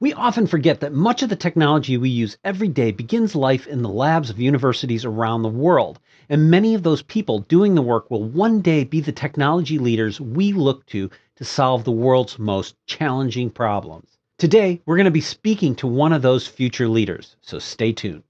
We often forget that much of the technology we use every day begins life in the labs of universities around the world, and many of those people doing the work will one day be the technology leaders we look to solve the world's most challenging problems. Today, we're going to be speaking to one of those future leaders, so stay tuned.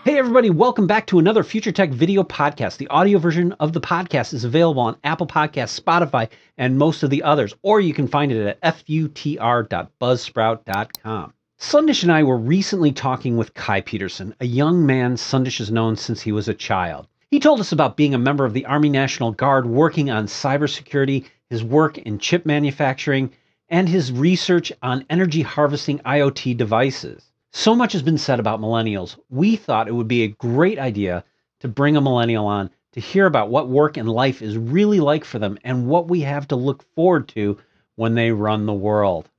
Hey everybody, welcome back to another Future Tech video podcast. The audio version of the podcast is available on Apple Podcasts, Spotify, and most of the others, or you can find it at futr.buzzsprout.com. Sandesh and I were recently talking with Kai Pederson, a young man Sandesh has known since he was a child. He told us about being a member of the Army National Guard, working on cybersecurity, his work in chip manufacturing, and his research on energy harvesting IoT devices. So much has been said about millennials. We thought it would be a great idea to bring a millennial on to hear about what work and life is really like for them and what we have to look forward to when they run the world.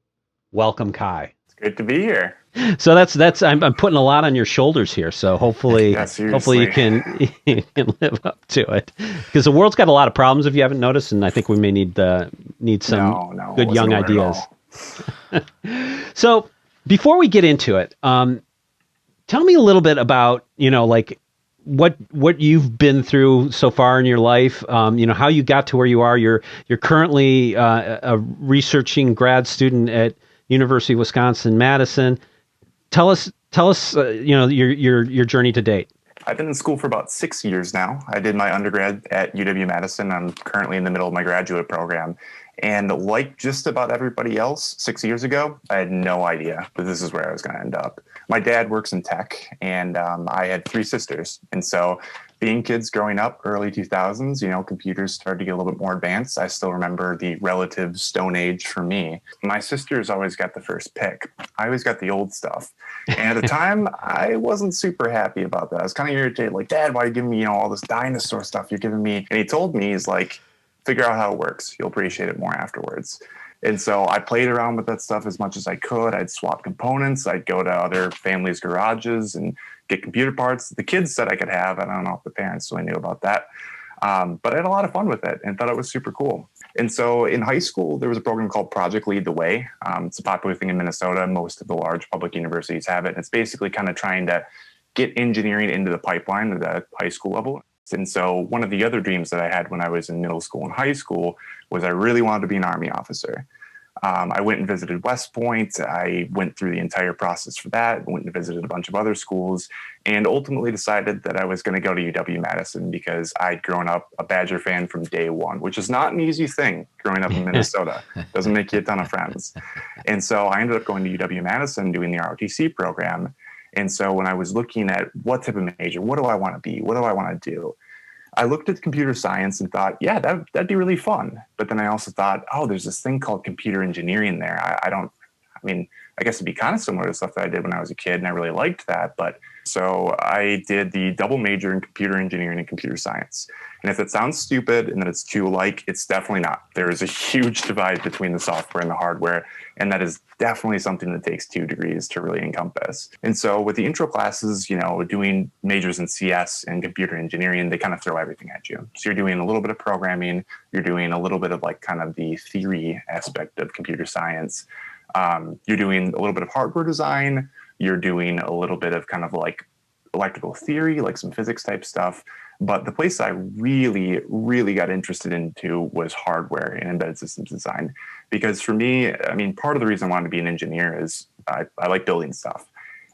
Welcome, Kai. It's great to be here. So that's I'm putting a lot on your shoulders here. So hopefully you can live up to it, because the world's got a lot of problems if you haven't noticed, and I think we may need some good young ideas. So before we get into it, tell me a little bit about, like what you've been through so far in your life, how you got to where you are. You're currently a researching grad student at University of Wisconsin-Madison. Tell us, your journey to date. I've been in school for about 6 years now. I did my undergrad at UW-Madison. I'm currently in the middle of my graduate program. And like just about everybody else 6 years ago, I had no idea that this is where I was going to end up. My dad works in tech, and I had three sisters. And so being kids growing up early 2000s, computers started to get a little bit more advanced. I still remember the relative stone age for me. My sisters always got the first pick. I always got the old stuff. And at the time, I wasn't super happy about that. I was kind of irritated, like, Dad, why are you giving me, all this dinosaur stuff you're giving me? And he told me, he's like, figure out how it works. You'll appreciate it more afterwards. And so I played around with that stuff as much as I could. I'd swap components. I'd go to other families' garages and get computer parts. The kids said I could have. I don't know if the parents really knew about that. But I had a lot of fun with it and thought it was super cool. And so in high school, there was a program called Project Lead the Way. It's a popular thing in Minnesota. Most of the large public universities have it. And it's basically kind of trying to get engineering into the pipeline at the high school level. And so one of the other dreams that I had when I was in middle school and high school was I really wanted to be an Army officer. I went and visited West Point. I went through the entire process for that, went and visited a bunch of other schools, and ultimately decided that I was going to go to UW-Madison because I'd grown up a Badger fan from day one, which is not an easy thing growing up in Minnesota. Doesn't make you a ton of friends. And so I ended up going to UW-Madison doing the ROTC program. And so when I was looking at what type of major, what do I want to be? What do I want to do? I looked at computer science and thought, yeah, that'd be really fun. But then I also thought, oh, there's this thing called computer engineering there. I guess it'd be kind of similar to stuff that I did when I was a kid, and I really liked that. But so I did the double major in computer engineering and computer science. And if it sounds stupid and that it's too alike, it's definitely not. There is a huge divide between the software and the hardware, and that is definitely something that takes 2 degrees to really encompass. And so with the intro classes, doing majors in CS and computer engineering, they kind of throw everything at you. So you're doing a little bit of programming, you're doing a little bit of like kind of the theory aspect of computer science. You're doing a little bit of hardware design, you're doing a little bit of kind of like electrical theory, like some physics type stuff. But the place I really, really got interested into was hardware and embedded systems design. Because for me, part of the reason I wanted to be an engineer is I like building stuff.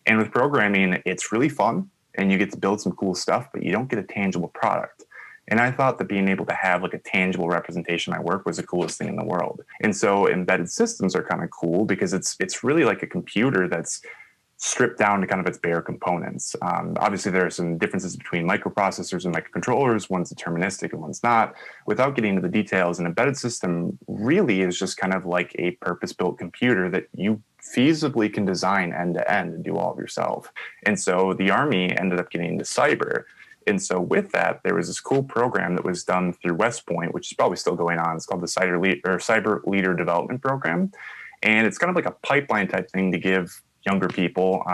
And with programming, it's really fun and you get to build some cool stuff, but you don't get a tangible product. And I thought that being able to have like a tangible representation of my work was the coolest thing in the world. And so embedded systems are kind of cool because it's really like a computer that's stripped down to kind of its bare components. Obviously, there are some differences between microprocessors and microcontrollers. One's deterministic and one's not. Without getting into the details, an embedded system really is just kind of like a purpose-built computer that you feasibly can design end-to-end and do all of yourself. And so the Army ended up getting into cyber. And so with that, there was this cool program that was done through West Point, which is probably still going on. It's called the Cyber Leader Development Program. And it's kind of like a pipeline type thing to give younger people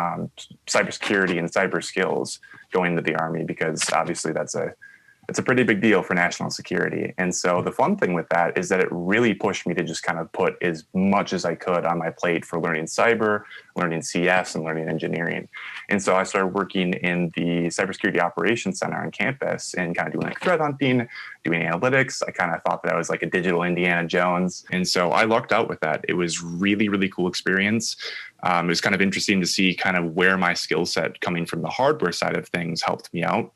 cybersecurity and cyber skills going into the Army, because obviously that's a it's a pretty big deal for national security. And so the fun thing with that is that it really pushed me to just kind of put as much as I could on my plate for learning cyber, learning CS, and learning engineering. And so I started working in the cybersecurity operations center on campus and kind of doing like threat hunting, doing analytics. I kind of thought that I was like a digital Indiana Jones. And so I lucked out with that. It was really, really cool experience. It was kind of interesting to see kind of where my skill set coming from the hardware side of things helped me out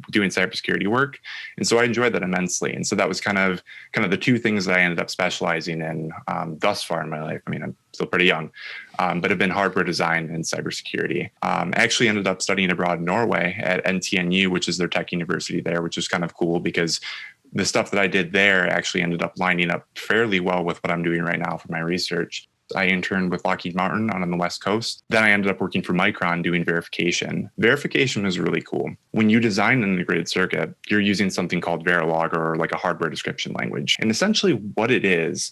doing cybersecurity work. And so I enjoyed that immensely. And so that was kind of the two things that I ended up specializing in thus far in my life. I mean, I'm still pretty young, but have been hardware design and cybersecurity. I actually ended up studying abroad in Norway at NTNU, which is their tech university there, which is kind of cool because the stuff that I did there actually ended up lining up fairly well with what I'm doing right now for my research. I interned with Lockheed Martin on the West Coast. Then I ended up working for Micron doing verification. Verification was really cool. When you design an integrated circuit, you're using something called Verilog, or like a hardware description language. And essentially what it is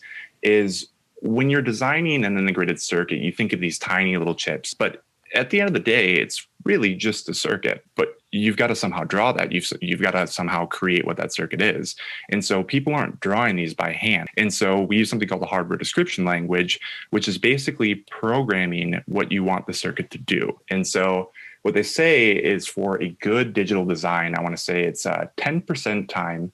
when you're designing an integrated circuit, you think of these tiny little chips, but at the end of the day, it's really just a circuit, but you've got to somehow draw that. You've got to somehow create what that circuit is. And so people aren't drawing these by hand. And so we use something called the hardware description language, which is basically programming what you want the circuit to do. And so what they say is for a good digital design, I want to say it's 10% time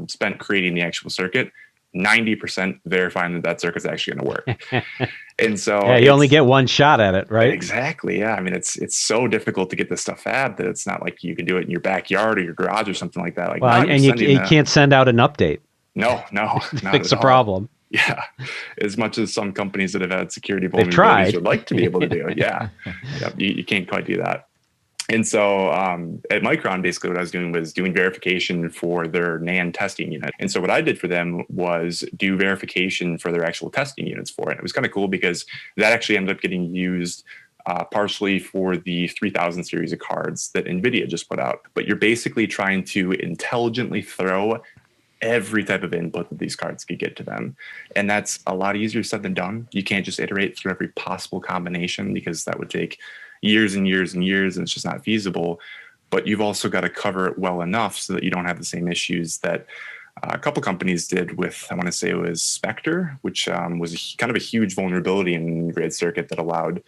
spent creating the actual circuit, 90% verifying that circuit's actually going to work. And so yeah, you only get one shot at it, right? Exactly. Yeah. I mean, it's so difficult to get this stuff fabbed that it's not like you can do it in your backyard or your garage or something like that. Like, well, and you can't send out an update. No, fix a problem. Yeah. As much as some companies that have had security vulnerabilities would like to be able to do it. Yeah. You can't quite do that. And so at Micron, basically what I was doing was doing verification for their NAND testing unit. And so what I did for them was do verification for their actual testing units for it. It was kind of cool because that actually ended up getting used partially for the 3000 series of cards that NVIDIA just put out. But you're basically trying to intelligently throw every type of input that these cards could get to them. And that's a lot easier said than done. You can't just iterate through every possible combination because that would take years and years and years, and it's just not feasible. But you've also got to cover it well enough so that you don't have the same issues that a couple companies did with, I want to say it was Spectre, which was kind of a huge vulnerability in the grid circuit that allowed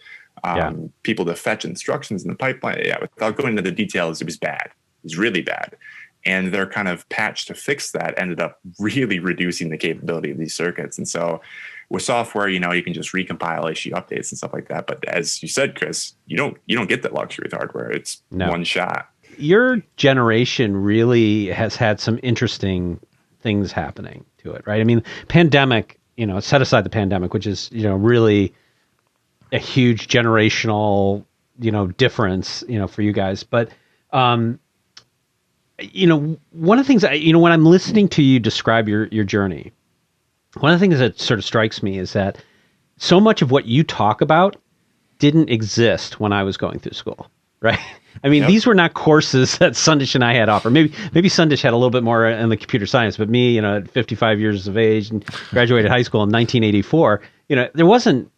people to fetch instructions in the pipeline. Yeah, without going into the details, it was bad. It was really bad. And their kind of patch to fix that ended up really reducing the capability of these circuits. And so with software, you can just recompile, issue updates and stuff like that. But as you said, Chris, you don't get that luxury with hardware. It's one shot. Your generation really has had some interesting things happening to it, right? I mean, pandemic, set aside the pandemic, which is, really a huge generational, difference, for you guys. But, one of the things, when I'm listening to you describe your journey, one of the things that sort of strikes me is that so much of what you talk about didn't exist when I was going through school, right? I mean, these were not courses that Sandesh and I had offered. Maybe Sandesh had a little bit more in the computer science, but me, at 55 years of age and graduated high school in 1984, there wasn't,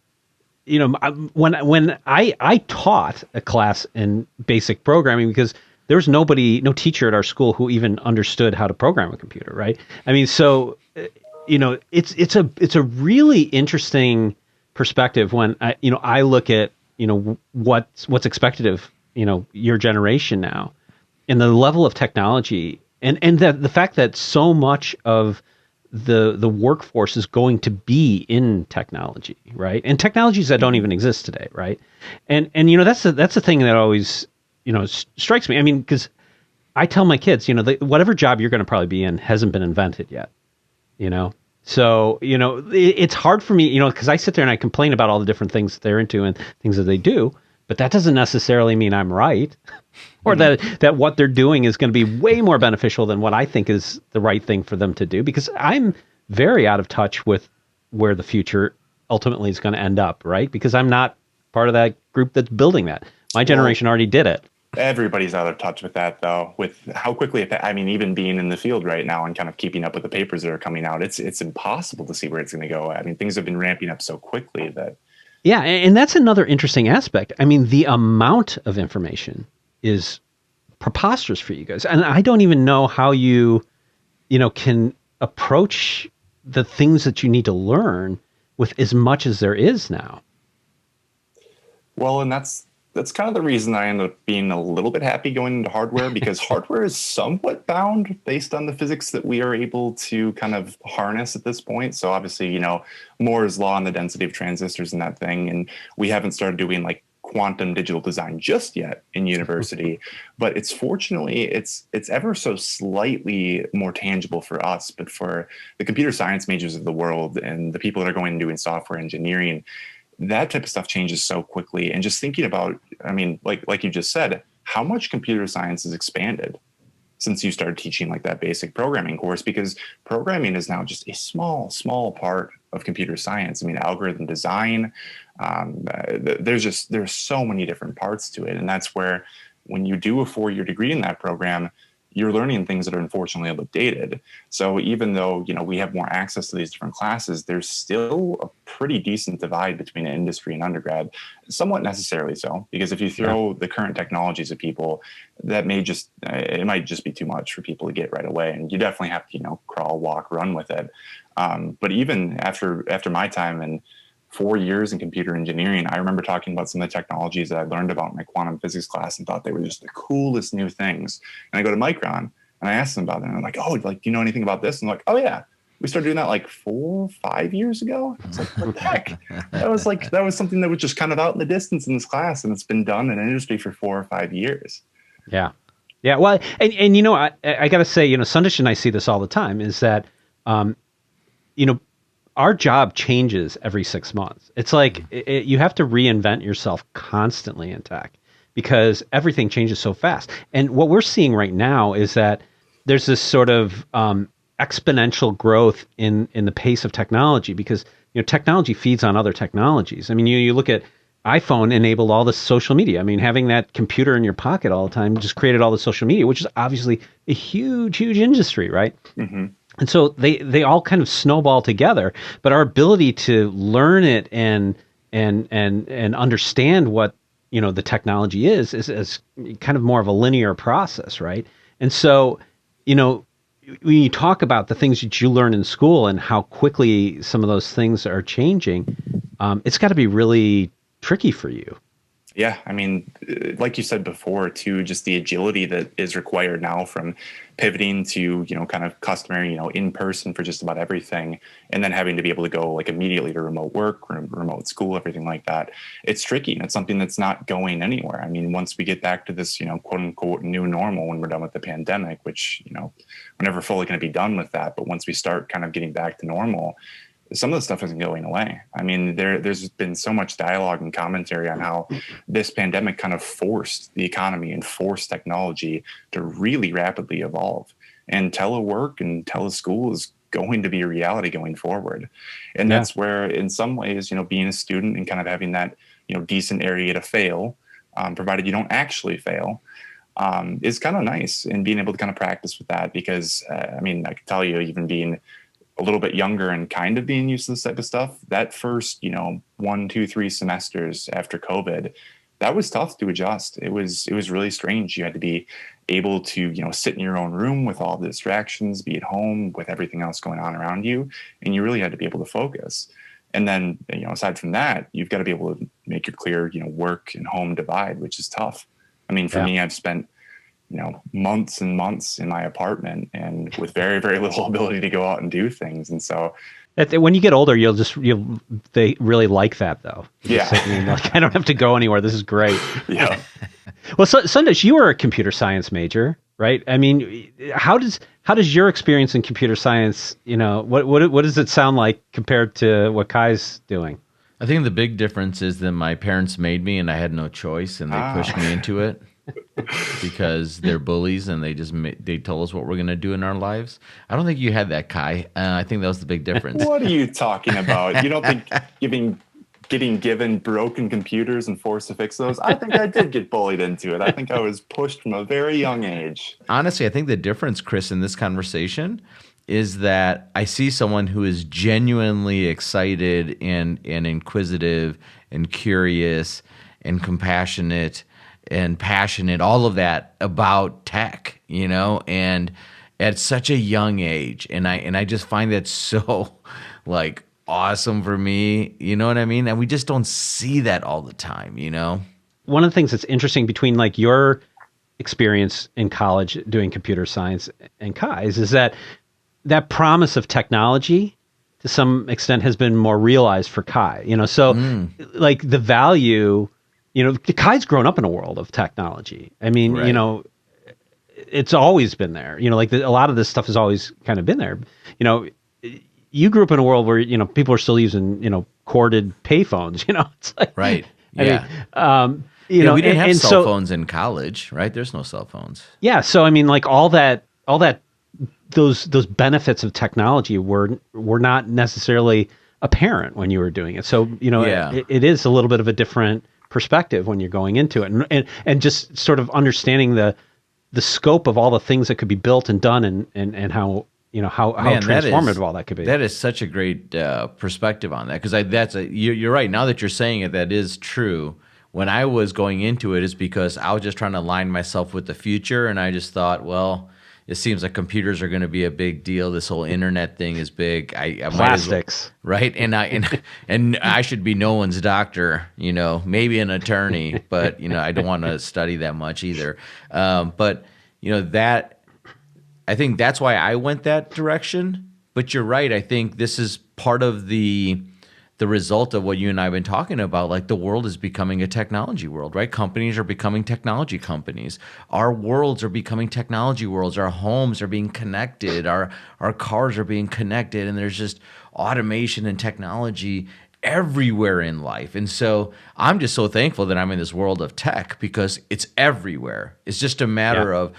when I taught a class in basic programming because there was no teacher at our school who even understood how to program a computer, right? I mean, so it's a really interesting perspective when I look at what's expected of your generation now, and the level of technology, and the fact that so much of the workforce is going to be in technology, right? And technologies that don't even exist today, right? And that's the thing that always strikes me. I mean, because I tell my kids, whatever job you're going to probably be in hasn't been invented yet, So, it's hard for me, because I sit there and I complain about all the different things that they're into and things that they do, but that doesn't necessarily mean I'm right or that what they're doing is going to be way more beneficial than what I think is the right thing for them to do, because I'm very out of touch with where the future ultimately is going to end up, right? Because I'm not part of that group that's building that. My generation already did it. Everybody's out of touch with that, though, with how quickly, even being in the field right now and kind of keeping up with the papers that are coming out, it's impossible to see where it's going to go. I mean, things have been ramping up so quickly that... Yeah, and that's another interesting aspect. I mean, the amount of information is preposterous for you guys. And I don't even know how you can approach the things that you need to learn with as much as there is now. Well, and that's kind of the reason I ended up being a little bit happy going into hardware, because hardware is somewhat bound based on the physics that we are able to kind of harness at this point. So obviously, Moore's law and the density of transistors and that thing. And we haven't started doing like quantum digital design just yet in university, but it's ever so slightly more tangible for us. But for the computer science majors of the world and the people that are going and doing software engineering, that type of stuff changes so quickly. And just thinking about, I mean, like you just said, how much computer science has expanded since you started teaching like that basic programming course, because programming is now just a small part of computer science. I mean, algorithm design, there's so many different parts to it. And that's where when you do a 4-year degree in that program, you're learning things that are unfortunately outdated. So even though, we have more access to these different classes, there's still a pretty decent divide between industry and undergrad, somewhat necessarily so, because if you throw the current technologies at people, that might just be too much for people to get right away. And you definitely have to, crawl, walk, run with it. But even after my time in 4 years in computer engineering, I remember talking about some of the technologies that I learned about in my quantum physics class and thought they were just the coolest new things. And I go to Micron and I ask them about it. And I'm like, oh, do you know anything about this? And I'm like, oh yeah, we started doing that like 4 or 5 years ago. It's like, what the heck? That was something that was just kind of out in the distance in this class, and it's been done in industry for 4 or 5 years. Yeah. Yeah. Well, and I got to say, Sandesh and I see this all the time, is that, our job changes every 6 months. It's like you have to reinvent yourself constantly in tech because everything changes so fast. And what we're seeing right now is that there's this sort of exponential growth in the pace of technology, because technology feeds on other technologies. I mean, you look at iPhone enabled all this social media. I mean, having that computer in your pocket all the time just created all the social media, which is obviously a huge industry, right? Mm-hmm. And so they all kind of snowball together, but our ability to learn it and understand what the technology is kind of more of a linear process, right? And so when you talk about the things that you learn in school and how quickly some of those things are changing, it's got to be really tricky for you. Yeah, I mean, like you said before, too, just the agility that is required now from pivoting to, kind of customary, in person for just about everything, and then having to be able to go like immediately to remote work, remote school, everything like that. It's tricky, and it's something that's not going anywhere. I mean, once we get back to this, quote unquote new normal, when we're done with the pandemic, which, we're never fully going to be done with that. But once we start kind of getting back to normal, some of the stuff isn't going away. I mean, there's been so much dialogue and commentary on how this pandemic kind of forced the economy and forced technology to really rapidly evolve. And telework and teleschool is going to be a reality going forward. And that's where, in some ways, being a student and kind of having that, decent area to fail, provided you don't actually fail, is kind of nice. And being able to kind of practice with that, because, I mean, I can tell you, even being a little bit younger and kind of being used to this type of stuff, that first, 1, 2, 3 semesters after COVID, that was tough to adjust. It was really strange. You had to be able to, sit in your own room with all the distractions, be at home with everything else going on around you. And you really had to be able to focus. And then, aside from that, you've got to be able to make your clear, work and home divide, which is tough. I mean, for me, I've spent months and months in my apartment and with very, very little ability to go out and do things. And so when you get older, they really like that though. Yeah. I don't have to go anywhere. This is great. Yeah. Well, Sandesh, you were a computer science major, right? I mean, how does your experience in computer science, what does it sound like compared to what Kai's doing? I think the big difference is that my parents made me and I had no choice, and they pushed me into it. Because they're bullies and they told us what we're going to do in our lives. I don't think you had that, Kai. I think that was the big difference. What are you talking about? You don't think getting given broken computers and forced to fix those? I think I did get bullied into it. I think I was pushed from a very young age. Honestly, I think the difference, Chris, in this conversation is that I see someone who is genuinely excited and inquisitive and curious and compassionate and passionate, all of that about tech, and at such a young age. And I just find that so like awesome for me. You know what I mean? And we just don't see that all the time. One of the things that's interesting between like your experience in college doing computer science and Kai's is that promise of technology to some extent has been more realized for Kai. So like the value, Kai's grown up in a world of technology. I mean, Right. it's always been there. Like a lot of this stuff has always kind of been there. You grew up in a world where people are still using corded payphones. It's like Right. I Yeah. mean, We didn't have and cell so phones in college, right? There's no cell phones. yeah. So I mean, like all that those benefits of technology were not necessarily apparent when you were doing it. So Yeah. it is a little bit of a different perspective when you're going into it, and just sort of understanding the scope of all the things that could be built and done, and how how Man, transformative all that could be. That is such a great perspective on that, because you're right. Now that you're saying it, that is true. When I was going into it, is because I was just trying to align myself with the future, and I just thought, well, it seems like computers are going to be a big deal. This whole internet thing is big. I might as well, Plastics. right? And I should be no one's doctor, maybe an attorney, but I don't want to study that much either. But that. I think that's why I went that direction. But you're right. I think this is part of the result of what you and I have been talking about. Like, the world is becoming a technology world, right? Companies are becoming technology companies. Our worlds are becoming technology worlds. Our homes are being connected. Our cars are being connected. And there's just automation and technology everywhere in life. And so I'm just so thankful that I'm in this world of tech, because it's everywhere. It's just a matter of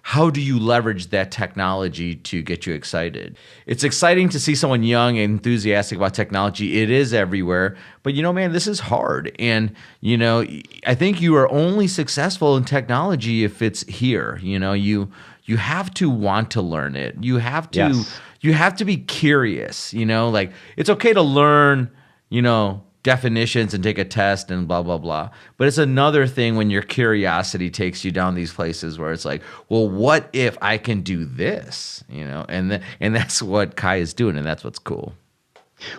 how do you leverage that technology to get you excited? It's exciting to see someone young and enthusiastic about technology. It is everywhere. But, man, this is hard. And, I think you are only successful in technology if it's here. You have to want to learn it. You have to you have to be curious, like, it's okay to learn, definitions and take a test and blah, blah, blah. But it's another thing when your curiosity takes you down these places where it's like, well, what if I can do this? And that's what Kai is doing, and that's what's cool.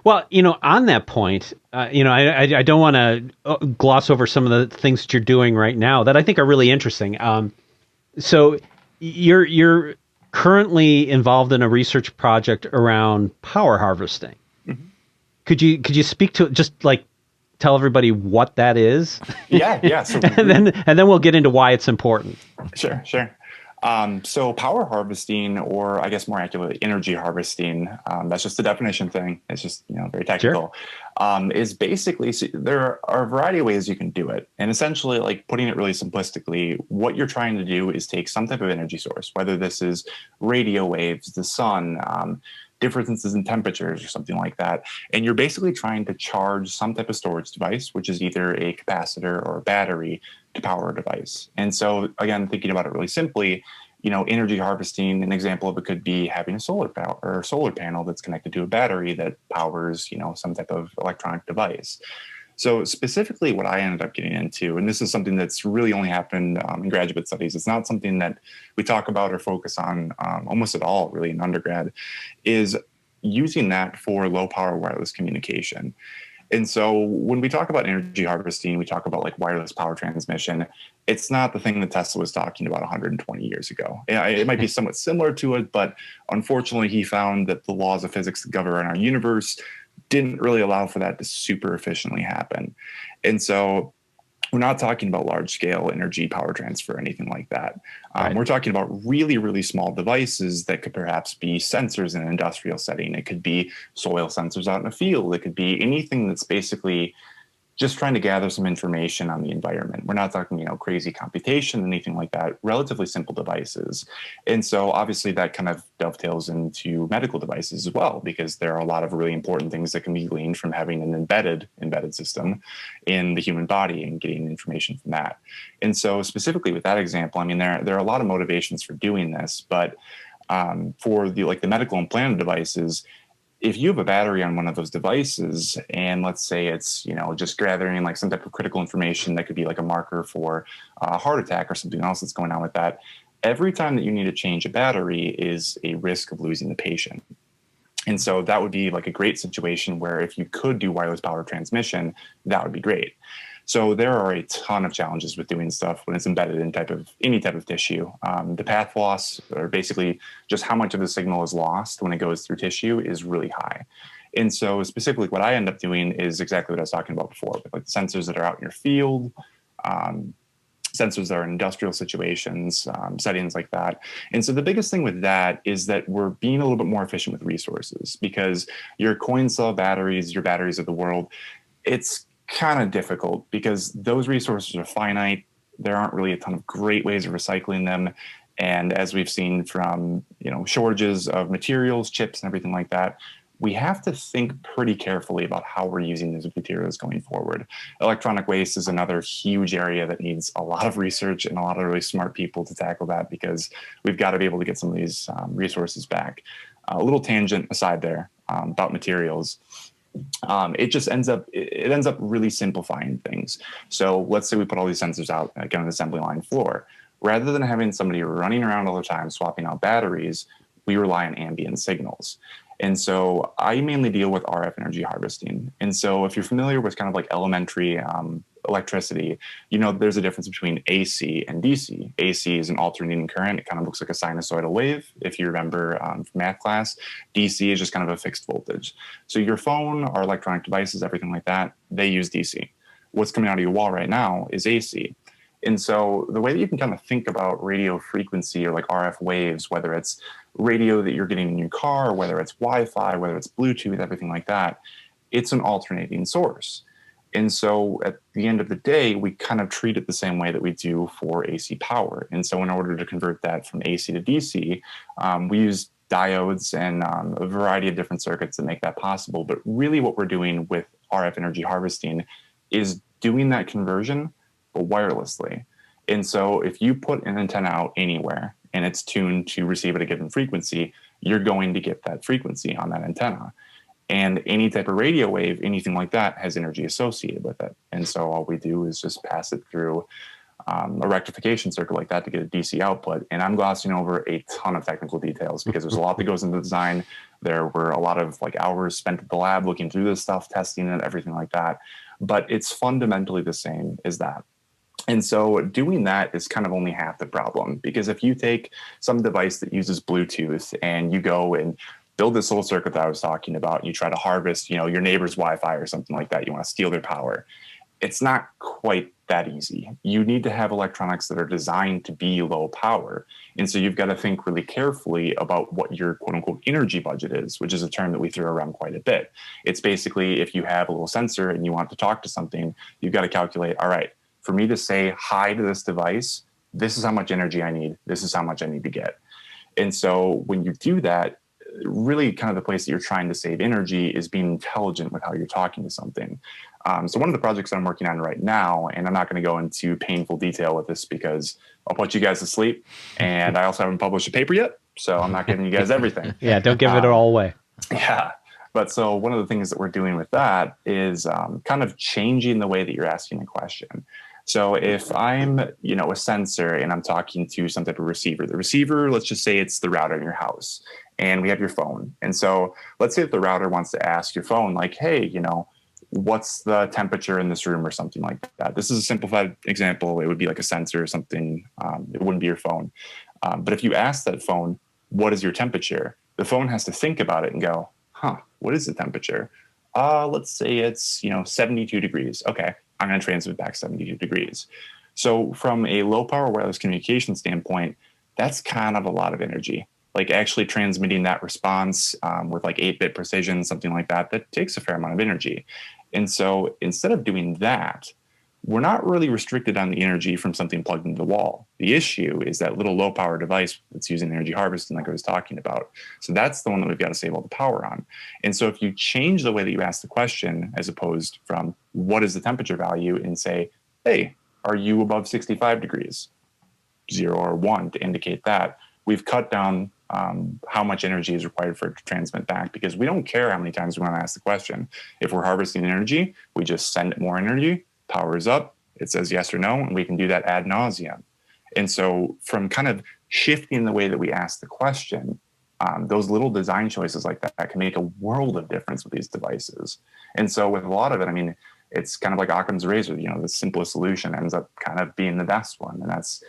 Well, on that point, I don't want to gloss over some of the things that you're doing right now that I think are really interesting. So you're currently involved in a research project around power harvesting. Mm-hmm. Could you speak to just like tell everybody what that is? Yeah. So and then we'll get into why it's important. Sure. So power harvesting, or I guess more accurately, energy harvesting, that's just a definition thing. It's just, very technical, is basically, so there are a variety of ways you can do it. And essentially, like, putting it really simplistically, what you're trying to do is take some type of energy source, whether this is radio waves, the sun, differences in temperatures or something like that. And you're basically trying to charge some type of storage device, which is either a capacitor or a battery, to power a device. And so, again, thinking about it really simply, energy harvesting, an example of it could be having a solar panel that's connected to a battery that powers, some type of electronic device. So specifically what I ended up getting into, and this is something that's really only happened in graduate studies, it's not something that we talk about or focus on almost at all really in undergrad, is using that for low power wireless communication. And so when we talk about energy harvesting, we talk about like wireless power transmission. It's not the thing that Tesla was talking about 120 years ago. It might be somewhat similar to it, but unfortunately he found that the laws of physics that govern our universe didn't really allow for that to super efficiently happen. And so we're not talking about large scale energy power transfer or anything like that. Right. We're talking about really, really small devices that could perhaps be sensors in an industrial setting. It could be soil sensors out in a field. It could be anything that's basically just trying to gather some information on the environment. We're not talking, crazy computation, anything like that, relatively simple devices. And so obviously that kind of dovetails into medical devices as well, because there are a lot of really important things that can be gleaned from having an embedded system in the human body and getting information from that. And so specifically with that example, I mean, there are a lot of motivations for doing this, but for the medical implanted devices, if you have a battery on one of those devices, and let's say it's, just gathering like some type of critical information that could be like a marker for a heart attack or something else that's going on with that, every time that you need to change a battery is a risk of losing the patient. And so that would be like a great situation where if you could do wireless power transmission, that would be great. So there are a ton of challenges with doing stuff when it's embedded in any type of tissue. The path loss, or basically just how much of the signal is lost when it goes through tissue, is really high. And so specifically what I end up doing is exactly what I was talking about before, with like the sensors that are out in your field, sensors that are in industrial situations, settings like that. And so the biggest thing with that is that we're being a little bit more efficient with resources, because your coin cell batteries, your batteries of the world, it's kind of difficult because those resources are finite. There aren't really a ton of great ways of recycling them. And as we've seen from, shortages of materials, chips, and everything like that, we have to think pretty carefully about how we're using these materials going forward. Electronic waste is another huge area that needs a lot of research and a lot of really smart people to tackle that, because we've got to be able to get some of these resources back. A little tangent aside there about materials. It ends up really simplifying things. So let's say we put all these sensors out like on an assembly line floor. Rather than having somebody running around all the time swapping out batteries, we rely on ambient signals. And so I mainly deal with RF energy harvesting. And so if you're familiar with kind of like elementary electricity, there's a difference between AC and DC. AC is an alternating current. It kind of looks like a sinusoidal wave, if you remember from math class. DC is just kind of a fixed voltage. So your phone, our electronic devices, everything like that, they use DC. What's coming out of your wall right now is AC. And so the way that you can kind of think about radio frequency or like RF waves, whether it's radio that you're getting in your car, whether it's Wi-Fi, whether it's Bluetooth, everything like that, it's an alternating source. And so at the end of the day, we kind of treat it the same way that we do for AC power. And so in order to convert that from AC to DC, we use diodes and a variety of different circuits that make that possible. But really what we're doing with RF energy harvesting is doing that conversion, but wirelessly. And so if you put an antenna out anywhere and it's tuned to receive at a given frequency, you're going to get that frequency on that antenna. And any type of radio wave, anything like that, has energy associated with it. And so all we do is just pass it through a rectification circuit like that to get a DC output. And I'm glossing over a ton of technical details because there's a lot that goes into the design. There were a lot of like hours spent at the lab looking through this stuff, testing it, everything like that. But it's fundamentally the same as that. And so doing that is kind of only half the problem, because if you take some device that uses Bluetooth and you go and build this little circuit that I was talking about, and you try to harvest, your neighbor's Wi-Fi or something like that, you want to steal their power, it's not quite that easy. You need to have electronics that are designed to be low power. And so you've got to think really carefully about what your quote unquote energy budget is, which is a term that we throw around quite a bit. It's basically if you have a little sensor and you want to talk to something, you've got to calculate, all right, for me to say hi to this device, this is how much energy I need. This is how much I need to get. And so when you do that, really kind of the place that you're trying to save energy is being intelligent with how you're talking to something. So one of the projects that I'm working on right now, and I'm not going to go into painful detail with this because I'll put you guys to sleep, and I also haven't published a paper yet, so I'm not giving you guys everything. Yeah, don't give it all away. Yeah. But so one of the things that we're doing with that is kind of changing the way that you're asking a question. So if I'm, a sensor and I'm talking to some type of receiver, the receiver, let's just say it's the router in your house, and we have your phone. And so let's say if the router wants to ask your phone, like, hey, what's the temperature in this room or something like that. This is a simplified example. It would be like a sensor or something. It wouldn't be your phone. But if you ask that phone, what is your temperature? The phone has to think about it and go, what is the temperature? Let's say it's, 72 degrees. Okay, I'm going to transmit back 72 degrees. So from a low power wireless communication standpoint, that's kind of a lot of energy. Like actually transmitting that response with like 8-bit precision, something like that, that takes a fair amount of energy. And so instead of doing that, we're not really restricted on the energy from something plugged into the wall. The issue is that little low power device that's using energy harvesting like I was talking about. So that's the one that we've got to save all the power on. And so if you change the way that you ask the question, as opposed from what is the temperature value, and say, hey, are you above 65 degrees? 0 or 1 to indicate that, we've cut down how much energy is required for it to transmit back, because we don't care how many times we want to ask the question. If we're harvesting energy, we just send it more energy, power is up, it says yes or no, and we can do that ad nauseum. And so from kind of shifting the way that we ask the question, those little design choices like that can make a world of difference with these devices. And so with a lot of it, I mean, it's kind of like Occam's razor, the simplest solution ends up kind of being the best one. And that's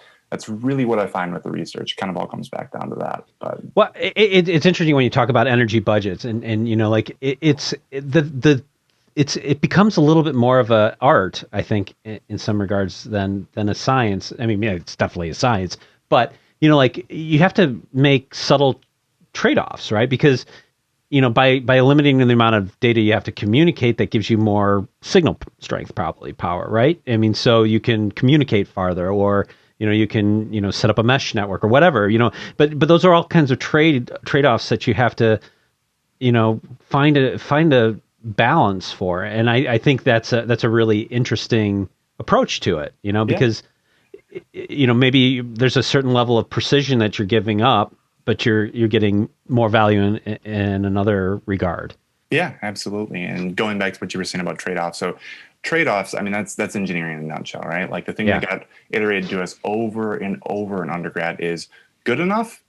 really what I find with the research. It kind of all comes back down to that. But well, it's interesting when you talk about energy budgets, and it becomes a little bit more of a art, I think, in some regards than a science. I mean, yeah, it's definitely a science, but you have to make subtle trade-offs, right? Because by limiting the amount of data you have to communicate, that gives you more signal strength, probably power, right? I mean, so you can communicate farther, or you can set up a mesh network or whatever, but those are all kinds of trade-offs that you have to find a balance for. And I think that's a really interesting approach to it, because maybe there's a certain level of precision that you're giving up, but you're getting more value in another regard. Yeah, absolutely. And going back to what you were saying about trade-offs. So trade-offs, I mean, that's engineering in a nutshell, right? Like the thing that got iterated to us over and over in undergrad is good enough.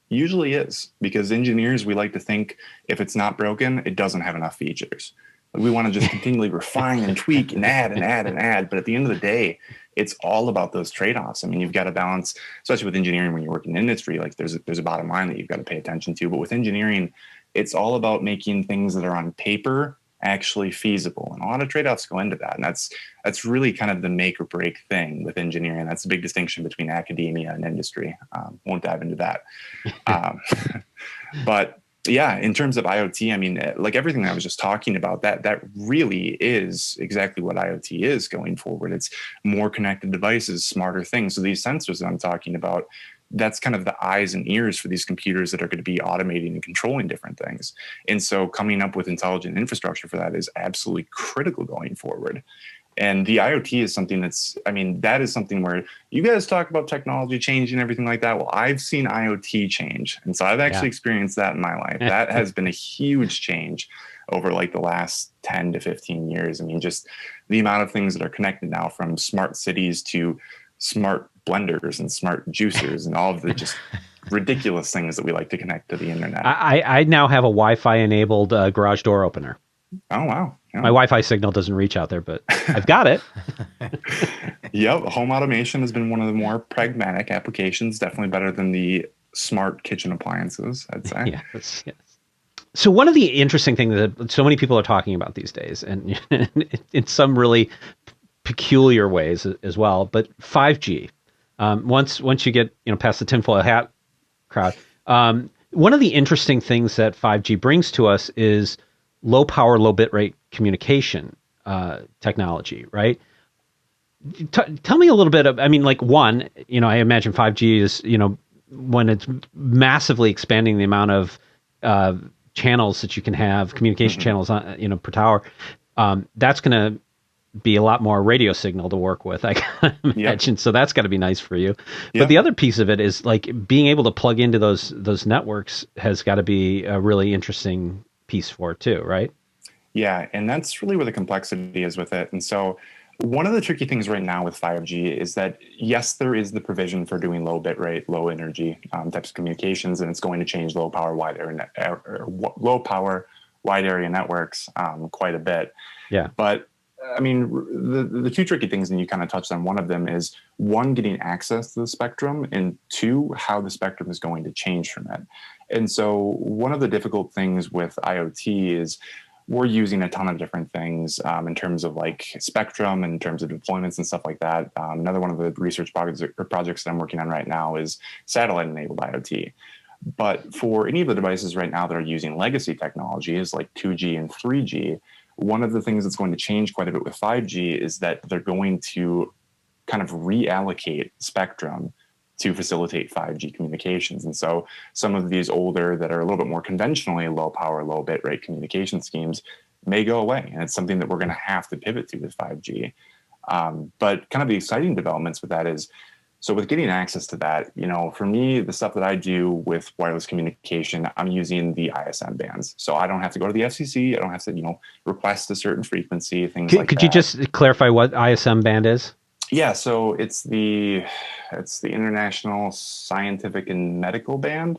Usually is, because engineers, we like to think if it's not broken, it doesn't have enough features. We want to just continually refine and tweak and add and add and add. But at the end of the day, it's all about those trade-offs. I mean, you've got to balance, especially with engineering when you work in industry, like there's a bottom line that you've got to pay attention to. But with engineering, it's all about making things that are on paper actually feasible. And a lot of trade-offs go into that. And that's really kind of the make or break thing with engineering. That's a big distinction between academia and industry. Won't dive into that. But yeah, in terms of IoT, I mean, like everything that I was just talking about, that really is exactly what IoT is going forward. It's more connected devices, smarter things. So these sensors that I'm talking about, that's kind of the eyes and ears for these computers that are going to be automating and controlling different things. And so coming up with intelligent infrastructure for that is absolutely critical going forward. And the IoT is something that is something where you guys talk about technology changing and everything like that. Well, I've seen IoT change. And so I've actually experienced that in my life. That has been a huge change over like the last 10 to 15 years. I mean, just the amount of things that are connected now, from smart cities to smart blenders and smart juicers and all of the just ridiculous things that we like to connect to the internet. I now have a Wi-Fi enabled garage door opener. Oh, wow. Yeah. My Wi-Fi signal doesn't reach out there, but I've got it. Yep. Home automation has been one of the more pragmatic applications, definitely better than the smart kitchen appliances, I'd say. Yes. So one of the interesting things that so many people are talking about these days, and in some really peculiar ways as well, but 5G. Once you get past the tinfoil hat crowd, one of the interesting things that 5G brings to us is low power, low bit rate communication technology, right? Tell me a little bit of, I mean, like one, I imagine 5G is, when it's massively expanding the amount of channels that you can have, communication channels, per tower, that's going to be a lot more radio signal to work with, I can imagine. Yep. So that's got to be nice for you. Yep. But the other piece of it is like being able to plug into those networks has got to be a really interesting piece for it too, right? Yeah, and that's really where the complexity is with it. And so one of the tricky things right now with 5G is that, yes, there is the provision for doing low bit rate, low energy types of communications, and it's going to change low power wide area networks quite a bit. Yeah. But I mean, the two tricky things, and you kind of touched on one of them, is one, getting access to the spectrum, and two, how the spectrum is going to change from it. And so one of the difficult things with IoT is we're using a ton of different things in terms of like spectrum, in terms of deployments and stuff like that. Another one of the research projects that I'm working on right now is satellite-enabled IoT. But for any of the devices right now that are using legacy technologies like 2G and 3G, one of the things that's going to change quite a bit with 5G is that they're going to kind of reallocate spectrum to facilitate 5G communications. And so some of these older, that are a little bit more conventionally low power, low bit rate communication schemes may go away. And it's something that we're going to have to pivot to with 5G. But kind of the exciting developments with that is, So with getting access to that, for me, the stuff that I do with wireless communication, I'm using the ISM bands. So I don't have to go to the FCC. I don't have to, request a certain frequency, things like that. Could you just clarify what ISM band is? Yeah, so it's the International Scientific and Medical Band,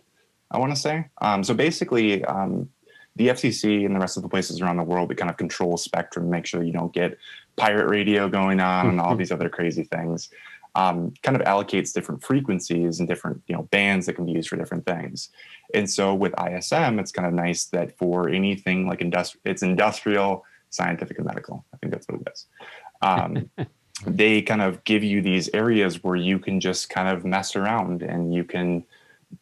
I want to say. So basically, the FCC and the rest of the places around the world that kind of control spectrum, make sure you don't get pirate radio going on and all these other crazy things. Kind of allocates different frequencies and different bands that can be used for different things. And so with ISM, it's kind of nice that for anything like it's industrial, scientific, and medical. I think that's what it is. They kind of give you these areas where you can just kind of mess around and you can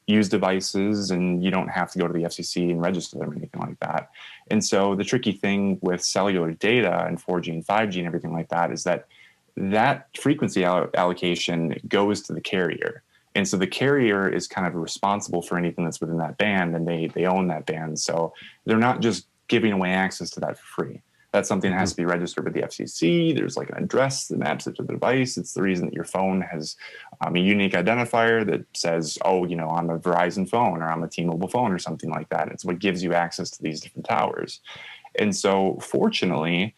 use devices and you don't have to go to the FCC and register them or anything like that. And so the tricky thing with cellular data and 4G and 5G and everything like that is that frequency allocation goes to the carrier. And so the carrier is kind of responsible for anything that's within that band, and they own that band. So they're not just giving away access to that for free. That's something that has to be registered with the FCC. There's like an address that maps it to the device. It's the reason that your phone has a unique identifier that says, oh, I'm a Verizon phone or I'm a T-Mobile phone or something like that. It's what gives you access to these different towers. And so fortunately,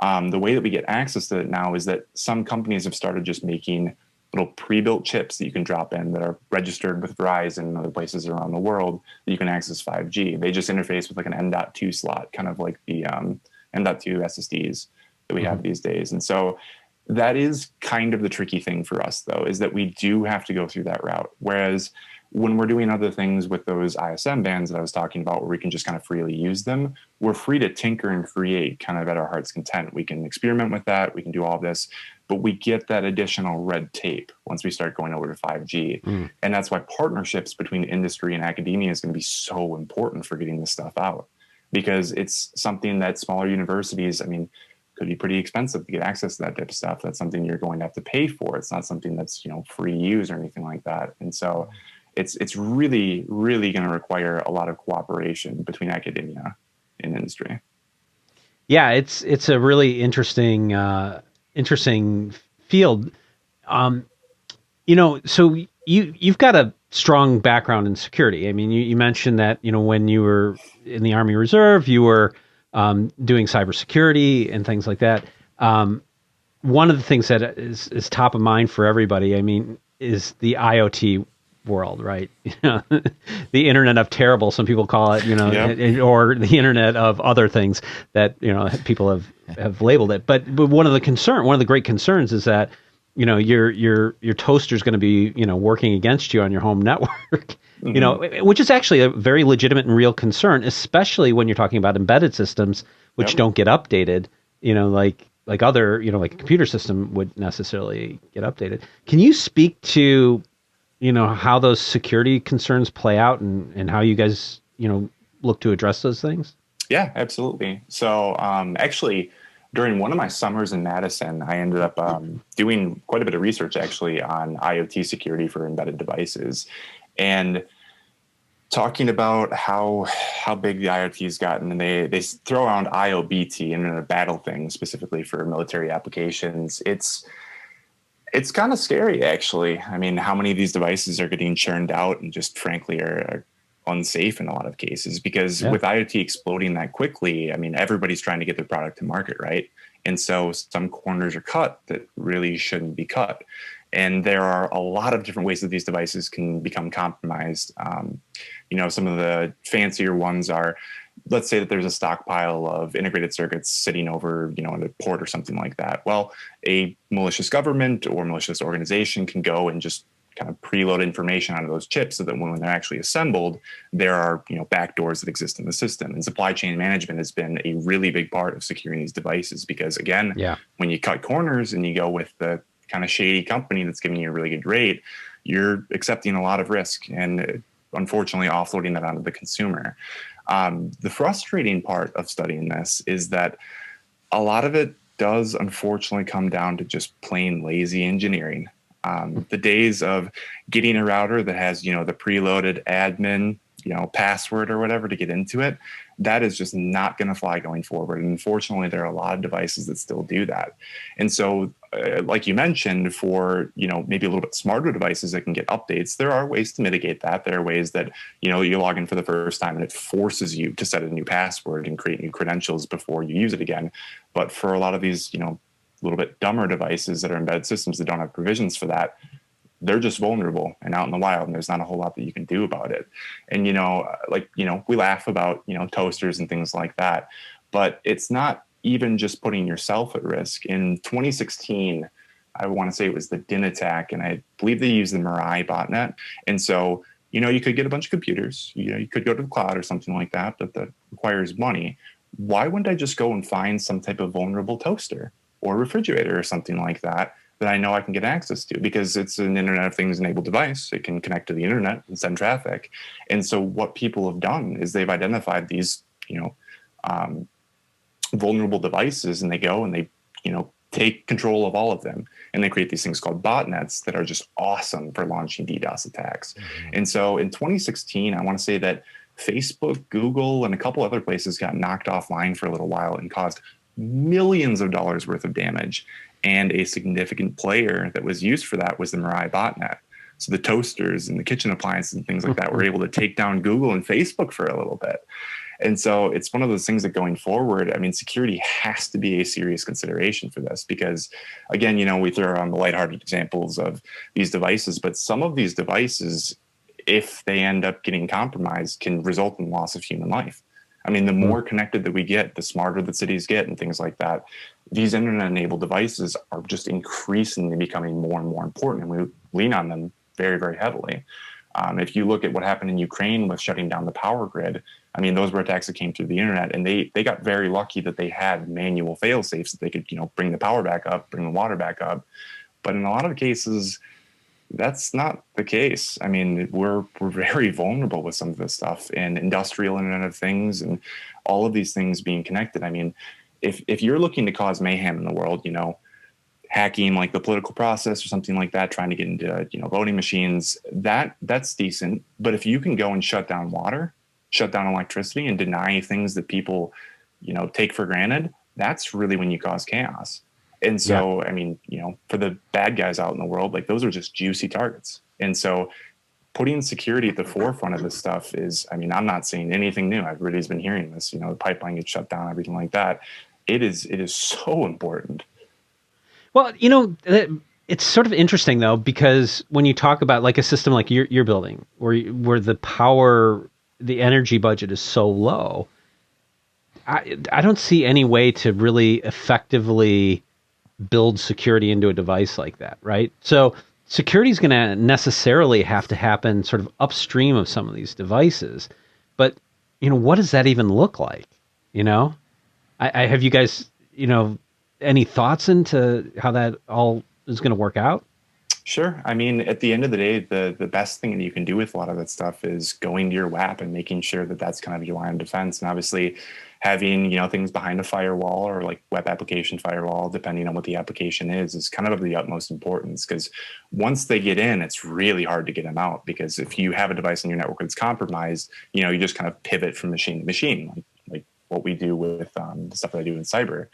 the way that we get access to it now is that some companies have started just making little pre-built chips that you can drop in that are registered with Verizon and other places around the world that you can access 5G. They just interface with like an M.2 slot, kind of like the M.2 SSDs that we have these days. And so that is kind of the tricky thing for us, though, is that we do have to go through that route. Whereas when we're doing other things with those ISM bands that I was talking about, where we can just kind of freely use them, we're free to tinker and create kind of at our heart's content. We can experiment with that. We can do all of this, but we get that additional red tape once we start going over to 5G. And that's why partnerships between industry and academia is going to be so important for getting this stuff out, because it's something that smaller universities, could be pretty expensive to get access to that type of stuff. That's something you're going to have to pay for. It's not something that's, free use or anything like that. And so it's really, really going to require a lot of cooperation between academia and industry. Yeah, it's a really interesting field. So you've got a strong background in security. You mentioned that when you were in the Army Reserve, you were doing cybersecurity and things like that. One of the things that is top of mind for everybody, is the IoT world, right? The Internet of Terrible, some people call it, Yep. or the Internet of other things that people have labeled it. But one of the great concerns is that your toaster is going to be working against you on your home network. Which is actually a very legitimate and real concern, especially when you're talking about embedded systems, which don't get updated, like other, like a computer system would necessarily get updated. Can you speak to, how those security concerns play out and how you guys, look to address those things? Yeah, absolutely. So actually, during one of my summers in Madison, I ended up doing quite a bit of research actually on IoT security for embedded devices, and talking about how big the IoT's gotten. And they throw around IOBT, Internet of Battle thing, specifically for military applications. It's kind of scary, actually. How many of these devices are getting churned out and just frankly are unsafe in a lot of cases, because with IoT exploding that quickly, everybody's trying to get their product to market, right? And so some corners are cut that really shouldn't be cut. And there are a lot of different ways that these devices can become compromised. Some of the fancier ones are, let's say that there's a stockpile of integrated circuits sitting over, in a port or something like that. Well, a malicious government or malicious organization can go and just kind of preload information onto those chips so that when they're actually assembled, there are backdoors that exist in the system. And supply chain management has been a really big part of securing these devices, because again, when you cut corners and you go with the kind of shady company that's giving you a really good rate, you're accepting a lot of risk and unfortunately offloading that onto the consumer. The frustrating part of studying this is that a lot of it does unfortunately come down to just plain lazy engineering. The days of getting a router that has, the preloaded admin, password or whatever to get into it, that is just not going to fly going forward. And unfortunately, there are a lot of devices that still do that. And so, like you mentioned, for, maybe a little bit smarter devices that can get updates, there are ways to mitigate that. There are ways that, you log in for the first time and it forces you to set a new password and create new credentials before you use it again. But for a lot of these, a little bit dumber devices that are embedded systems that don't have provisions for that, they're just vulnerable and out in the wild, and there's not a whole lot that you can do about it. And, we laugh about, toasters and things like that, but it's not even just putting yourself at risk. In 2016, I want to say it was the DIN attack, and I believe they used the Mirai botnet. And so, you could get a bunch of computers, you could go to the cloud or something like that, but that requires money. Why wouldn't I just go and find some type of vulnerable toaster or refrigerator or something like that I know I can get access to, because it's an Internet of Things enabled device. It can connect to the internet and send traffic. And so what people have done is they've identified these, vulnerable devices, and they go and they, take control of all of them. And they create these things called botnets that are just awesome for launching DDoS attacks. Mm-hmm. And so in 2016, I want to say that Facebook, Google, and a couple other places got knocked offline for a little while and caused millions of dollars worth of damage. And a significant player that was used for that was the Mirai botnet. So the toasters and the kitchen appliances and things like that were able to take down Google and Facebook for a little bit. And so it's one of those things that going forward, I mean, security has to be a serious consideration for this, because again, we throw around the lighthearted examples of these devices, but some of these devices, if they end up getting compromised, can result in loss of human life. I mean, the more connected that we get, the smarter the cities get and things like that. These internet-enabled devices are just increasingly becoming more and more important, and we lean on them very, very heavily. If you look at what happened in Ukraine with shutting down the power grid, I mean, those were attacks that came through the internet, and they got very lucky that they had manual fail-safes that they could, bring the power back up, bring the water back up. But in a lot of cases, that's not the case. I mean, we're very vulnerable with some of this stuff, and industrial Internet of Things and all of these things being connected. I mean, if you're looking to cause mayhem in the world, hacking like the political process or something like that, trying to get into, voting machines, that's decent. But if you can go and shut down water, shut down electricity, and deny things that people, take for granted, that's really when you cause chaos. And so, I mean, for the bad guys out in the world, like, those are just juicy targets. And so putting security at the forefront of this stuff is, I mean, I'm not saying anything new. Everybody's been hearing this, the pipeline gets shut down, everything like that. It is so important. Well, it's sort of interesting though, because when you talk about like a system like you're building, where the energy budget is so low, I don't see any way to really effectively build security into a device like that, right? So security is going to necessarily have to happen sort of upstream of some of these devices. But, what does that even look like? I have you guys, any thoughts into how that all is going to work out? Sure. I mean, at the end of the day, the best thing that you can do with a lot of that stuff is going to your WAP and making sure that that's kind of your line of defense. And obviously having, things behind a firewall or like web application firewall, depending on what the application is kind of the utmost importance, because once they get in, it's really hard to get them out, because if you have a device on your network that's compromised, you just kind of pivot from machine to machine, like what we do with the stuff that I do in cyber.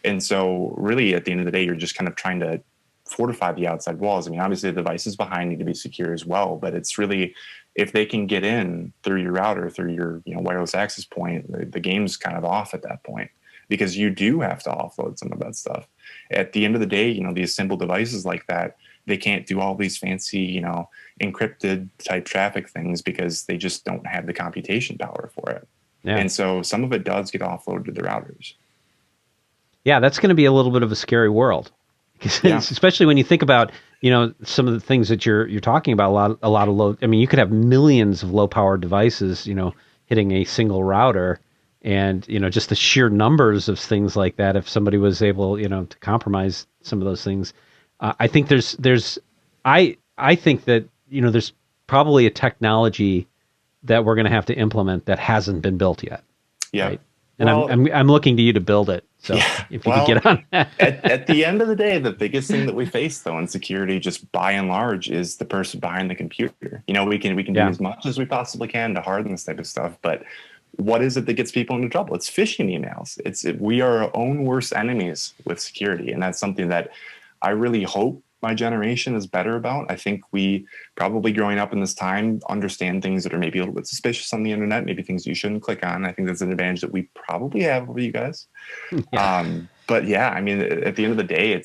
And so really at the end of the day, you're just kind of trying to fortify the outside walls. I mean, obviously the devices behind need to be secure as well, but it's really, if they can get in through your router, through your wireless access point, the game's kind of off at that point, because you do have to offload some of that stuff. At the end of the day, these simple devices like that, they can't do all these fancy, encrypted type traffic things, because they just don't have the computation power for it. Yeah. And so some of it does get offloaded to the routers. Yeah, that's going to be a little bit of a scary world, especially when you think about, some of the things that you're talking about. A lot of low. I mean, you could have millions of low powered devices, hitting a single router, and just the sheer numbers of things like that. If somebody was able, to compromise some of those things, I think I think that there's probably a technology that we're going to have to implement that hasn't been built yet. Yeah. Right? And I'm looking to you to build it. So if you could get on that. at the end of the day, the biggest thing that we face though in security, just by and large, is the person behind the computer. We can do as much as we possibly can to harden this type of stuff, but what is it that gets people into trouble? It's phishing emails. We are our own worst enemies with security. And that's something that I really hope my generation is better about. I think we probably growing up in this time understand things that are maybe a little bit suspicious on the internet, maybe things you shouldn't click on. I think that's an advantage that we probably have over you guys. Yeah. But yeah, I mean, at the end of the day,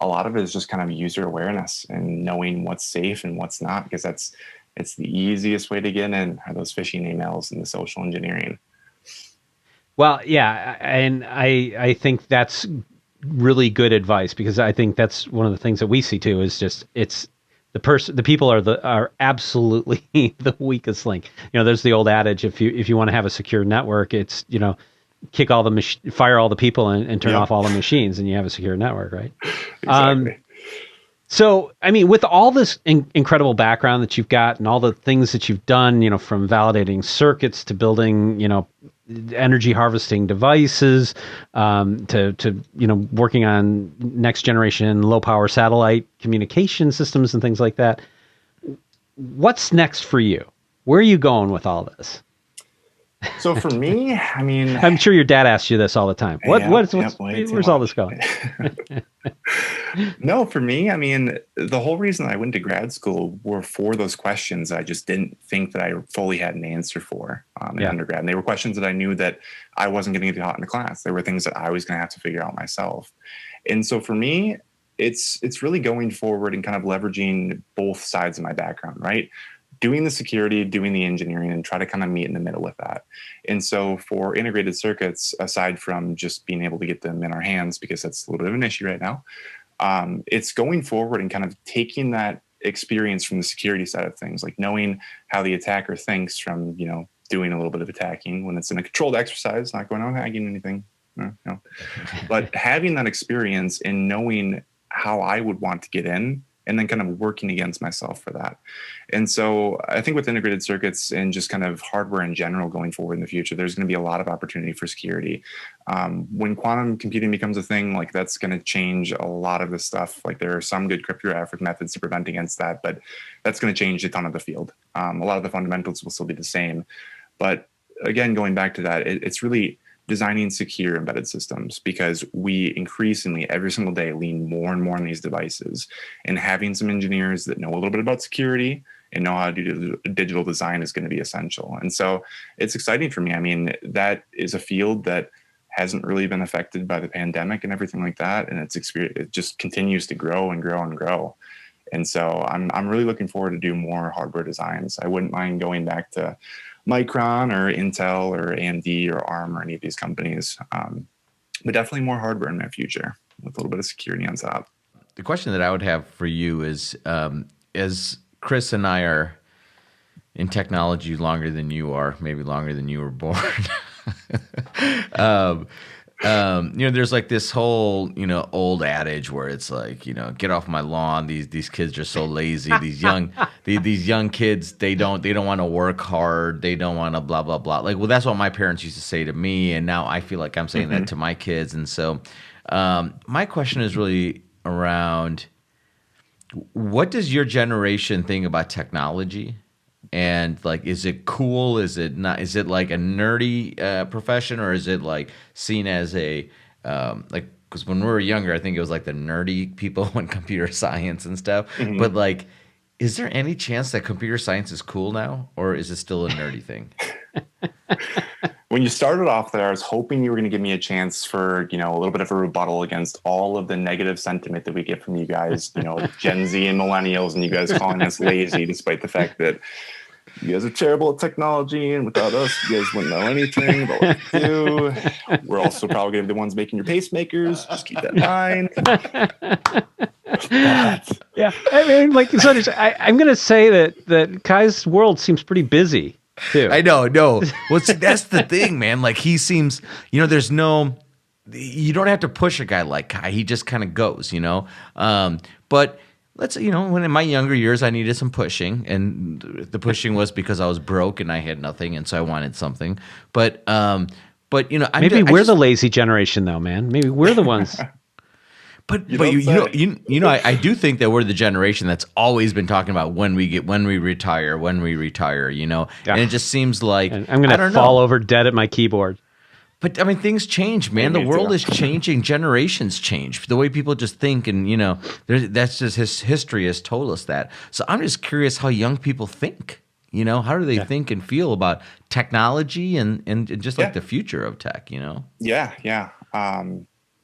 a lot of it is just kind of user awareness and knowing what's safe and what's not, because it's the easiest way to get in are those phishing emails and the social engineering. Well, yeah, and I think that's really good advice, because I think that's one of the things that we see too, is just the people are absolutely the weakest link. There's the old adage, if you want to have a secure network, it's kick all fire all the people and turn off all the machines, and you have a secure network, right? Exactly. So, I mean, with all this incredible background that you've got and all the things that you've done, from validating circuits to building, energy harvesting devices, to working on next generation low power satellite communication systems and things like that, what's next for you? Where are you going with all this? So for me, I mean, I'm sure your dad asks you this all the time. Where's all this going? No, for me, I mean, the whole reason I went to grad school were for those questions I just didn't think that I fully had an answer for in undergrad. And they were questions that I knew that I wasn't going to get taught in the class. They were things that I was going to have to figure out myself. And so for me, it's really going forward and kind of leveraging both sides of my background, right? Doing the security, doing the engineering, and try to kind of meet in the middle with that. And so for integrated circuits, aside from just being able to get them in our hands, because that's a little bit of an issue right now, it's going forward and kind of taking that experience from the security side of things, like knowing how the attacker thinks from, doing a little bit of attacking when it's in a controlled exercise, not going on hacking anything, no. But having that experience and knowing how I would want to get in, and then kind of working against myself for that. And so I think with integrated circuits and just kind of hardware in general going forward in the future, there's going to be a lot of opportunity for security. When quantum computing becomes a thing, like that's going to change a lot of this stuff. Like there are some good cryptographic methods to prevent against that, but that's going to change a ton of the field. A lot of the fundamentals will still be the same. But again, going back to that, it's really designing secure embedded systems, because we increasingly every single day lean more and more on these devices, and having some engineers that know a little bit about security and know how to do digital design is going to be essential. And so it's exciting for me. I mean, that is a field that hasn't really been affected by the pandemic and everything like that. And it just continues to grow and grow and grow. And so I'm really looking forward to do more hardware designs. I wouldn't mind going back to Micron or Intel or AMD or ARM or any of these companies, but definitely more hardware in my future with a little bit of security on top. The question that I would have for you is, as Chris and I are in technology longer than you are, maybe longer than you were born, there's like this whole, old adage where it's like, get off my lawn. These kids are so lazy. These young kids, they don't want to work hard. They don't want to blah, blah, blah. Like, well, that's what my parents used to say to me. And now I feel like I'm saying that to my kids. And so, my question is really around, what does your generation think about technology? And like, is it cool? Is it not? Is it like a nerdy profession, or is it like seen as a because when we were younger, I think it was like the nerdy people in computer science and stuff. Mm-hmm. But like, is there any chance that computer science is cool now, or is it still a nerdy thing? When you started off there, I was hoping you were going to give me a chance for, a little bit of a rebuttal against all of the negative sentiment that we get from you guys, Gen Z and millennials, and you guys calling us lazy, despite the fact that you guys are terrible at technology, and without us, you guys wouldn't know anything about what we do. We're also probably going to be the ones making your pacemakers. Just keep that in mind. But, yeah, I mean, like, so I'm going to say that Kai's world seems pretty busy too. I know. No. Well, see, that's the thing, man. Like, he seems, you don't have to push a guy like Kai. He just kind of goes, but let's, when in my younger years, I needed some pushing, and the pushing was because I was broke and I had nothing. And so I wanted something, but maybe we're the lazy generation though, man. Maybe we're the ones. But You but don't say. you know I do think that we're the generation that's always been talking about when we retire, you know. Yeah. And it just seems like And I'm I going to don't fall know. over dead at my keyboard. But I mean, things change, Hey, man. The me world too. is changing. Generations change. The way people just think, and you know, that's just history has told us that. So I'm just curious how young people think. You know, how do they think and feel about technology and just like Yeah. the future of tech? You know. Yeah.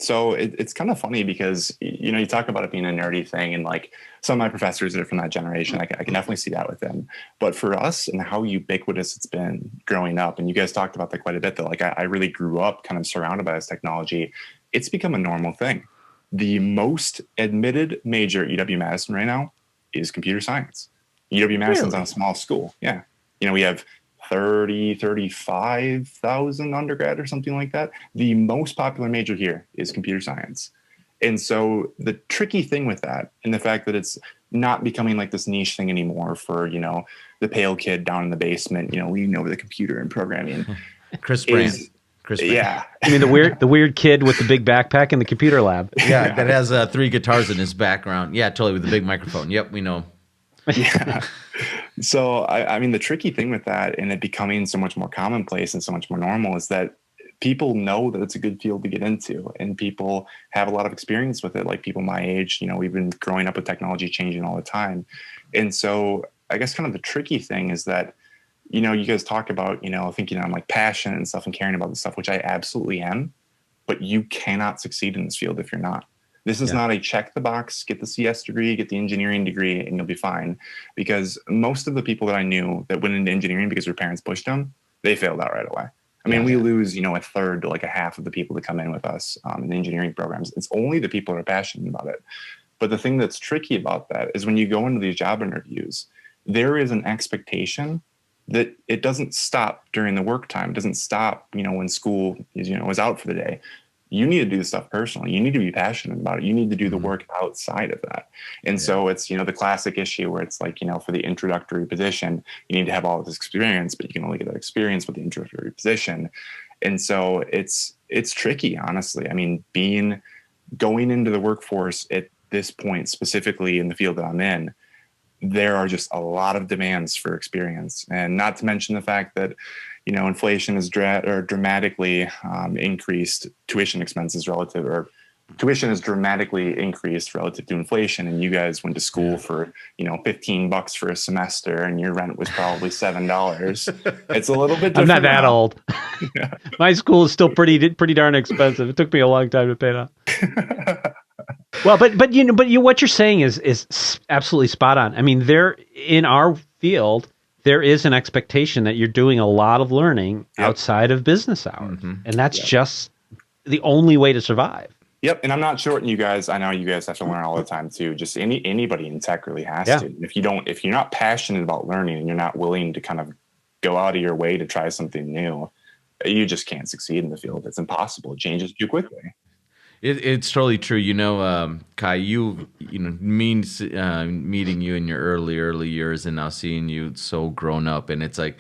So it's kind of funny because, you know, you talk about it being a nerdy thing, and like some of my professors that are from that generation, I can definitely see that with them. But for us and how ubiquitous it's been growing up, and you guys talked about that quite a bit, that like I really grew up kind of surrounded by this technology. It's become a normal thing. The most admitted major at UW-Madison right now is computer science. UW-Madison's on a small school. Yeah. You know, we have 35,000 undergrad or something like that. The most popular major here is computer science. And so the tricky thing with that, and the fact that it's not becoming like this niche thing anymore for, you know, the pale kid down in the basement, you know, leaning over the computer and programming. Chris Brand. Yeah. I mean, the weird kid with the big backpack in the computer lab. Yeah, that has 3 guitars in his background. Yeah, totally, with the big microphone. Yep, we know. Yeah. So, I mean, the tricky thing with that and it becoming so much more commonplace and so much more normal is that people know that it's a good field to get into, and people have a lot of experience with it. Like people my age, you know, we've been growing up with technology changing all the time. And so I guess kind of the tricky thing is that, you know, you guys talk about, you know, thinking I'm like passionate and stuff and caring about this stuff, which I absolutely am, but you cannot succeed in this field if you're not. This is not a check the box, get the CS degree, get the engineering degree, and you'll be fine. Because most of the people that I knew that went into engineering because their parents pushed them, they failed out right away. I mean, we lose, you know, a third to like a half of the people that come in with us in engineering programs. It's only the people that are passionate about it. But the thing that's tricky about that is when you go into these job interviews, there is an expectation that it doesn't stop during the work time. It doesn't stop, you know, when school is, you know, is out for the day. You need to do the stuff personally. You need to be passionate about it. You need to do the work outside of that. And so it's, you know, the classic issue where it's like, you know, for the introductory position, you need to have all of this experience, but you can only get that experience with the introductory position. And so it's tricky, honestly. I mean, going into the workforce at this point, specifically in the field that I'm in, there are just a lot of demands for experience. And not to mention the fact that, you know, inflation has dramatically increased tuition expenses tuition has dramatically increased relative to inflation. And you guys went to school for, you know, $15 for a semester, and your rent was probably $7. It's a little bit different. I'm not that now. old. My school is still pretty darn expensive. It took me a long time to pay it off. Well, but what you're saying is absolutely spot on. I mean, in our field, there is an expectation that you're doing a lot of learning outside of business hours, and that's just the only way to survive. Yep, and I'm not shorting you guys. I know you guys have to learn all the time too. Just anybody in tech really has to. And if you're not passionate about learning and you're not willing to kind of go out of your way to try something new, you just can't succeed in the field. It's impossible. It changes too quickly. It's totally true. You know, Kai, meeting you in your early years and now seeing you so grown up, and it's like,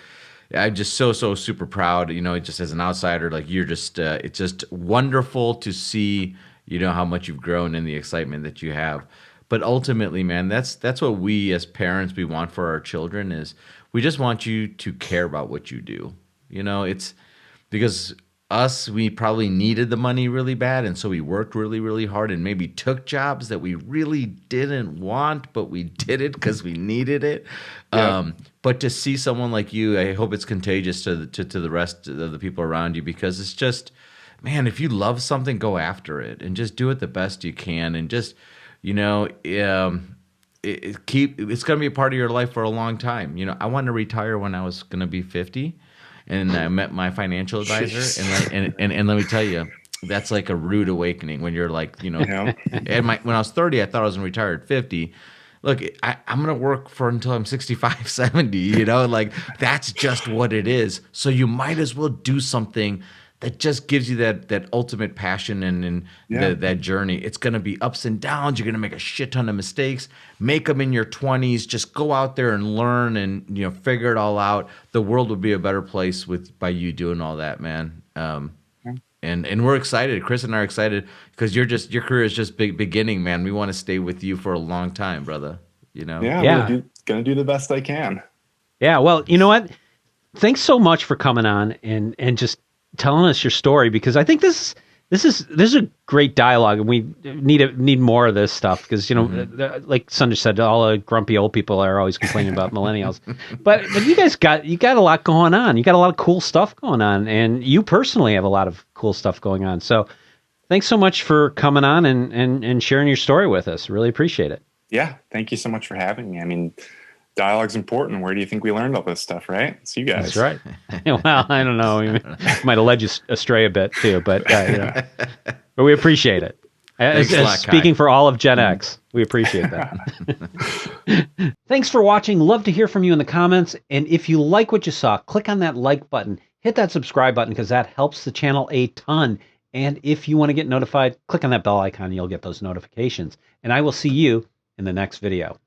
I'm just so super proud. You know, just as an outsider, like you're just, it's just wonderful to see, you know, how much you've grown and the excitement that you have. But ultimately, man, that's what we as parents, we want for our children is we just want you to care about what you do. You know, it's because we probably needed the money really bad, and so we worked really, really hard and maybe took jobs that we really didn't want, but we did it because we needed it. Yeah. But to see someone like you, I hope it's contagious to the rest of the people around you, because it's just, man, if you love something, go after it and just do it the best you can, and just, you know, it's going to be a part of your life for a long time. You know, I wanted to retire when I was going to be 50. And I met my financial advisor, and let me tell you, that's like a rude awakening when you're like, you know, when I was 30, I thought I was going to retire at 50. Look, I'm going to work until I'm 65, 70, you know, like that's just what it is. So you might as well do something that just gives you that ultimate passion and that journey. It's going to be ups and downs. You're going to make a shit ton of mistakes. Make them in your 20s. Just go out there and learn and, you know, figure it all out. The world would be a better place by you doing all that, man. And we're excited. Chris and I are excited because your career is just beginning, man. We want to stay with you for a long time, brother. You know? Yeah, I'm gonna do the best I can. Yeah, well, you know what? Thanks so much for coming on and just telling us your story, because I think this is a great dialogue, and we need more of this stuff, because like Sandesh said, all the grumpy old people are always complaining about millennials, but you guys got a lot going on. You got a lot of cool stuff going on, and you personally have a lot of cool stuff going on. So thanks so much for coming on and sharing your story with us. Really appreciate it. Yeah, thank you so much for having me. I mean, dialogue's important. Where do you think we learned all this stuff, right? It's you guys. That's right. Well, I don't know. We might have led you astray a bit too, but but we appreciate it. Speaking for all of Gen X, we appreciate that. Thanks for watching. Love to hear from you in the comments. And if you like what you saw, click on that like button, hit that subscribe button, because that helps the channel a ton. And if you want to get notified, click on that bell icon. You'll get those notifications. And I will see you in the next video.